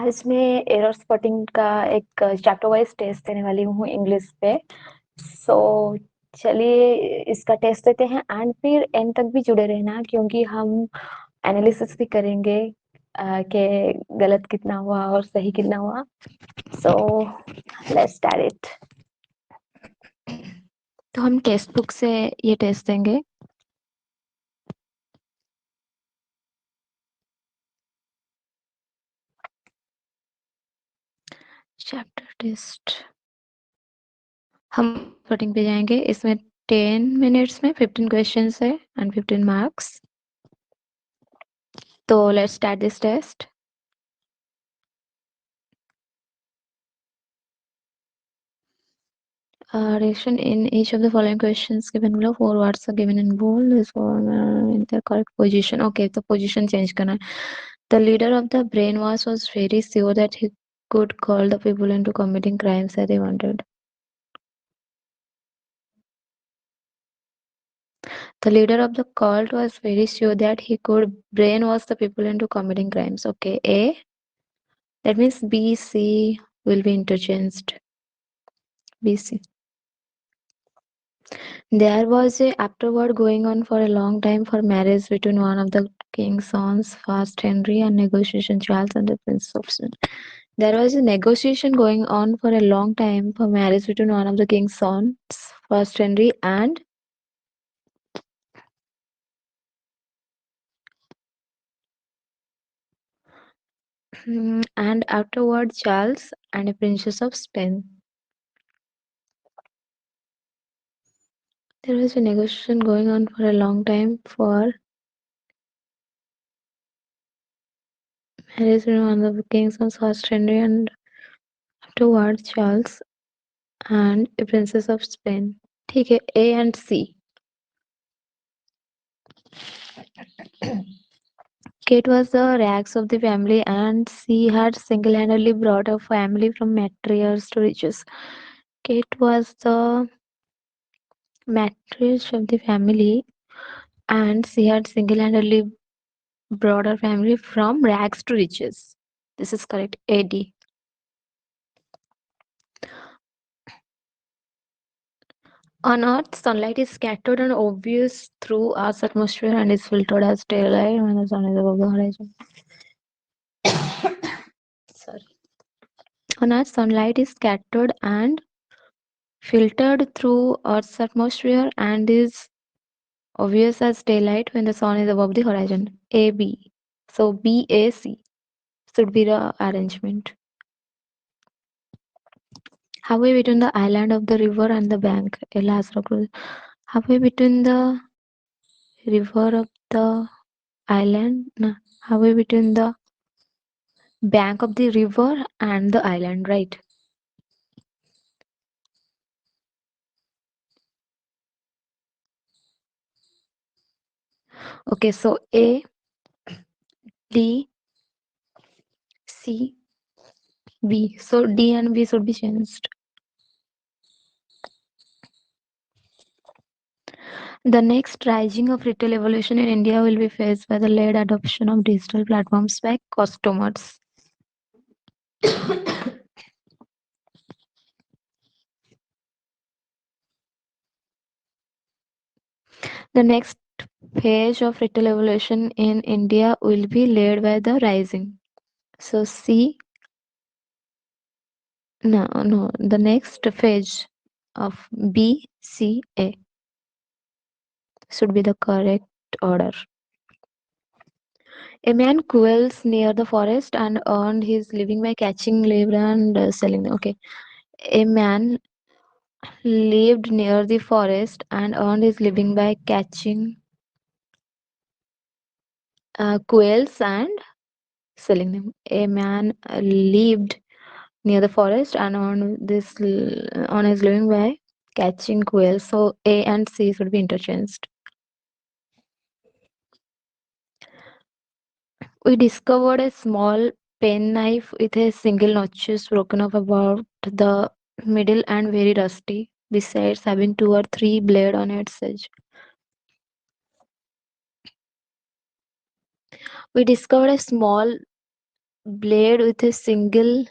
आज मैं error spotting का एक चैप्टर वाइज टेस्ट देने वाली हूँ इंग्लिश पे। सो चलिए इसका टेस्ट देते हैं एंड फिर एंड तक भी जुड़े रहना क्योंकि हम एनालिसिस भी करेंगे कि गलत कितना हुआ और सही कितना हुआ। So let's start it. तो हम टेक्स्ट बुक से ये टेस्ट देंगे। चैप्टर टेस्ट हम स्पॉटिंग पे जाएंगे। इसमें 10 मिनट्स में 15 क्वेश्चंस है एंड 15 मार्क्स। तो let's start this test. Direction in each of the following questions given below, 4 words are given in bold. This one in the correct position. Okay, तो position change करना है. The leader of the brainwash was very sure that he could call the people into committing crimes that they wanted. The leader of the cult was very sure that he could brainwash the people into committing crimes. Okay, A. That means B, C will be interchanged. B, C. There was a afterward going on for a long time for marriage between one of the king's sons, first Henry, and negotiation Charles and the Prince of Spain. There was a negotiation going on for a long time for marriage between one of the king's sons, first Henry, and afterward Charles and a princess of Spain. There was a negotiation going on for a long time for marriage between one of the king's sons, first Henry, and afterward Charles and a princess of Spain. ठीक है, A and C. Kate was the rags of the family and she had single-handedly brought her family from matriarchs to riches. Kate was the matriarch of the family and she had single-handedly brought her family from rags to riches. This is correct. AD. On Earth, sunlight is scattered and obvious through Earth's atmosphere and is filtered as daylight when the sun is above the horizon. Sorry. On Earth, sunlight is scattered and filtered through Earth's atmosphere and is obvious as daylight when the sun is above the horizon. AB. So BAC should be the arrangement. Halfway between the island of the river and the bank, a last rock. Halfway between the river of the island, no, halfway between the bank of the river and the island, right? Okay, so A, D, C, B. So D and B should be changed. The next rising of retail evolution in India will be faced by the late adoption of digital platforms by customers. The next phase of retail evolution in India will be led by the rising. So C, no, the next phase of B, C, A should be the correct order. A man quells near the forest and earned his living by catching leaves and selling them. Okay. A man lived near the forest and earned his living by catching quails and selling them. A man lived near the forest and on his living by catching quails. So A and C should be interchanged. We discovered a small penknife with a single notches broken off about the middle and very rusty, besides having 2 or 3 blades on its edge. We discovered a small blade with a single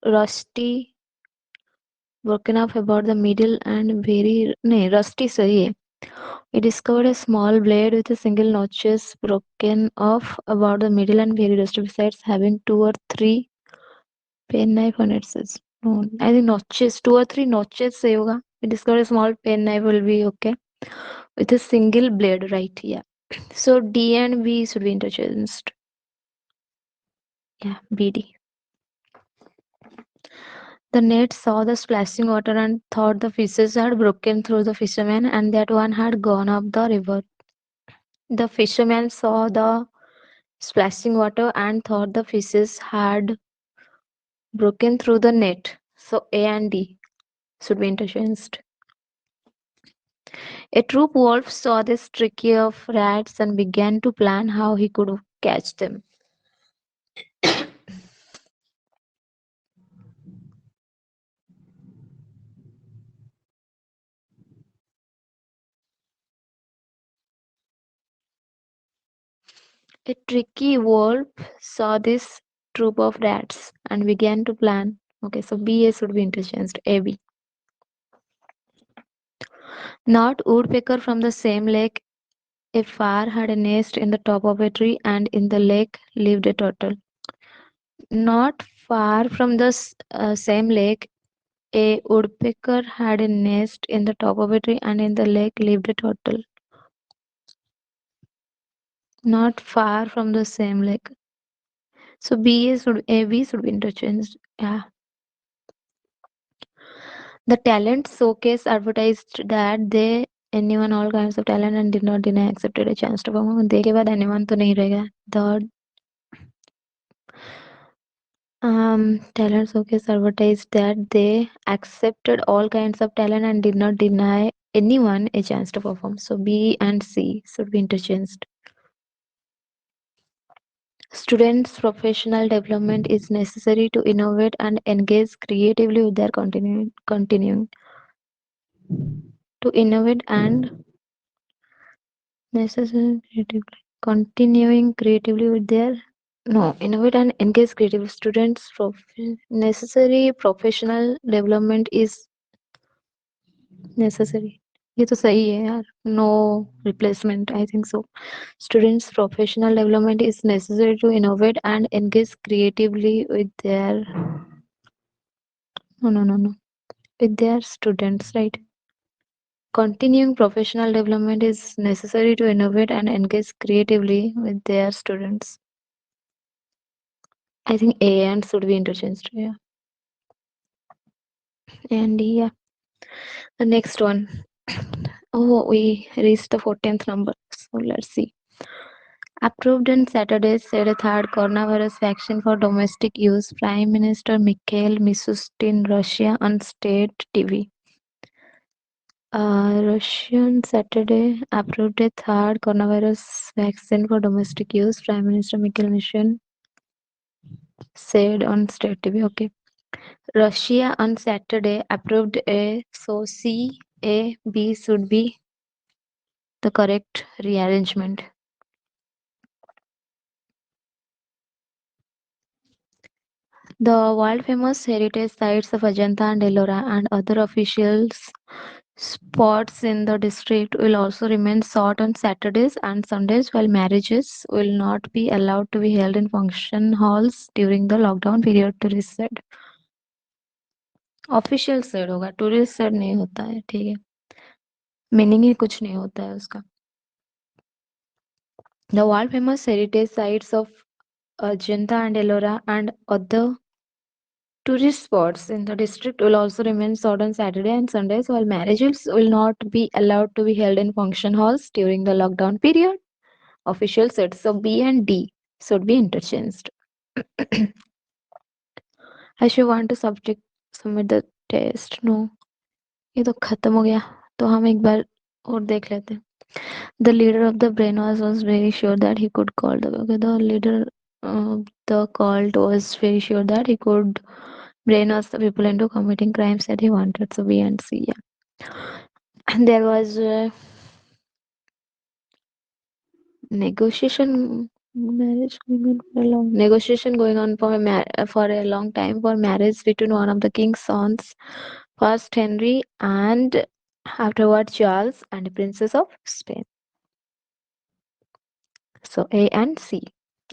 rusty broken off about the middle and very no, rusty sorry. He discovered a small blade with a single notches broken off about the middle and very rusty besides having two or three pen knife on its edge. No, I think notches, two or three notches say hoga. We discovered a small pen knife will be okay. With a single blade, right? Yeah. So D and B should be interchanged. Yeah, BD. The net saw the splashing water and thought the fishes had broken through the fisherman and that one had gone up the river. The fisherman saw the splashing water and thought the fishes had broken through the net. So A and D should be interchanged. A troop wolf saw this tricky of rats and began to plan how he could catch them. A tricky wolf saw this troop of rats and began to plan. Okay, so BA should be interchanged. AB. Not woodpecker from the same lake. A far had a nest in the top of a tree, and in the lake lived a turtle. Not far from the same lake, a woodpecker had a nest in the top of a tree, and in the lake lived a turtle. Not far from the same lake. So AB should be interchanged. Yeah. The talent showcase advertised that they anyone all kinds of talent and did not deny accepted a chance to perform. दे के बाद anyone तो नहीं रहेगा. The talent showcase advertised that they accepted all kinds of talent and did not deny anyone a chance to perform. So B and C should be interchanged. Students' professional development is necessary to innovate and engage creatively with their continuing to innovate and necessary creatively continuing creatively with their no innovate and engage creative students necessary professional development is necessary. ये तो सही है यार. No replacement. I think so. Students' professional development is necessary to innovate and engage creatively with their no with their students, right? Continuing professional development is necessary to innovate and engage creatively with their students. I think A and should be interchanged. Yeah. And yeah, the next one. Oh, we reached the 14th number. So let's see. Approved on Saturday, said a third coronavirus vaccine for domestic use. Prime Minister Mikhail Mishustin, Russia, on state TV. Russian Saturday approved a third coronavirus vaccine for domestic use. Prime Minister Mikhail Mishustin said on state TV. Okay. Russia on Saturday approved a so C A B should be the correct rearrangement. The world famous heritage sites of Ajanta and Ellora and other official spots in the district will also remain short on Saturdays and Sundays, while marriages will not be allowed to be held in function halls during the lockdown period, tourist said. Official side होगा, tourist side नहीं होता है. ठीक है, meaning ही कुछ नहीं होता है उसका. The world famous heritage sites of Ajanta and Ellora and other tourist spots in the district will also remain short on Saturday and Sundays, while marriages will not be allowed to be held in function halls during the lockdown period. Official said so. B and D should be interchanged. As you want to submit the test, no. ये तो खत्म हो गया, तो हम एक बार और देख लेते हैं. The leader of the brainwash was very sure that he could call the okay, the leader of the cult was very sure that he could brainwash the people into committing crimes that he wanted. So B and C. Yeah. And there was a negotiation Marriage going on for a long negotiation going on for a long time for marriage between one of the king's sons, first Henry and afterward Charles and the Princess of Spain. So A and C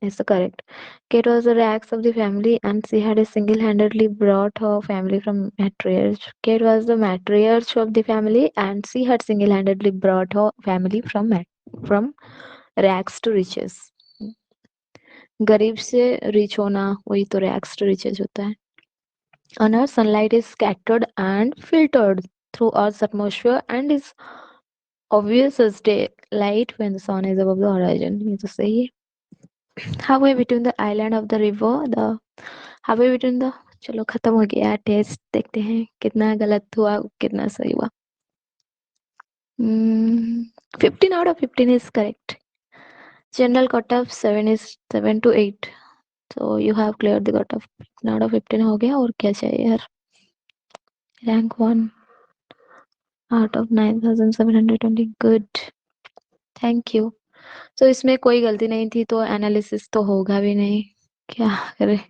is the correct. Kate was the rags of the family and she had single-handedly brought her family from matriarch. Kate was the matriarch of the family and she had single-handedly brought her family from rags to riches. गरीब से rich होना वही तो rags to riches होता है. On Earth, sunlight is scattered and filtered through Earth's atmosphere and is obvious as daylight when the sun is above the horizon. ये तो सही है. Halfway between the island of the river, halfway between the चलो खत्म हो गया test. देखते हैं कितना गलत हुआ कितना सही हुआ. 15 out of 15 is correct. General cutoff 7 to 8. So you have cleared the cutoff. 15 out of 15 हो गया और क्या चाहिए यार. Rank 1 out of 9720. Good. Thank you. So इसमें कोई गलती नहीं थी तो एनालिसिस तो होगा भी नहीं. क्या करें.